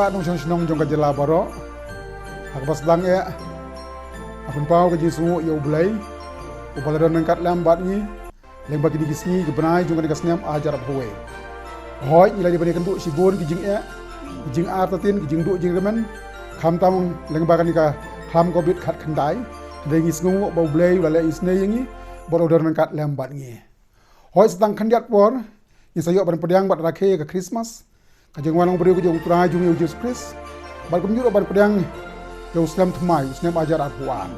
ba nong senong jong ka jela baro ak bas dang ya akun pau ka jisu yo blai upaladon nangkat lambat ni leng bagi digisni ke benai jong ka digasnyam ajar howe hoi ila di bani kendu si bon ki jing artatin ki jing du jing remen kham tam leng bagan ka kham covid khat khandai dengi sngu bau blai wala isne yangi borodor nangkat lambat ni hoi sedang khandiat por ni sayo ban pedang bat rakhe ka Christmas kajeng wanang beri kujung turai jung Yesus Kristus bal kum juro ban pedang ke Islam thmai Islam ajar arhuan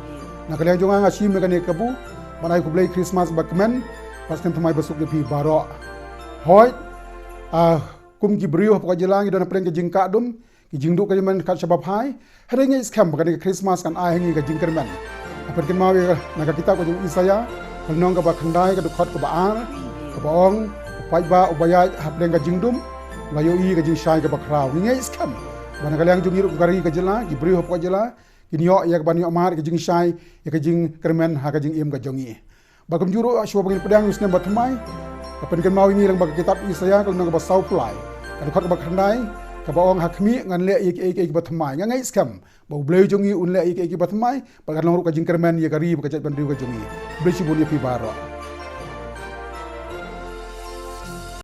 na kalian jong anga sim mekane kabu banai ku blai Christmas bakmen pas thmai besuk depi baro hoi kum ki brio pok jelang idon pedang ke jingka dum ki jingdu ka men kat sabab hai herenge scam bakane ke Christmas kan ai hengi ka jingkerman apa ken mau na ka kita ko jung Isaya kalnong ka ba khandai ka dukhot ka ba ar ka baong pai ba ubaya hapleng ka jingdum layo i ka jing shai ka bakrau ni ngai scam bana kalyang jung iru gari ka jela ki brio pok jela kinyo yak bani amar ka jing shai ya ka jing kermen ha ka jing im ka jongi bakum juro aswa bangin pedang usne batmai kapan kan mau ini lang bag kitab Isaya kalnong ka ba sau fly ka dukhot ka ba khandai ka baong hakmi ngan le ik batmai ngai scam bau bleu jongi un le ik batmai ba kalong ru ka jing kermen ya gari ka jet ban riu ka jongi bleu si bon ya pi baro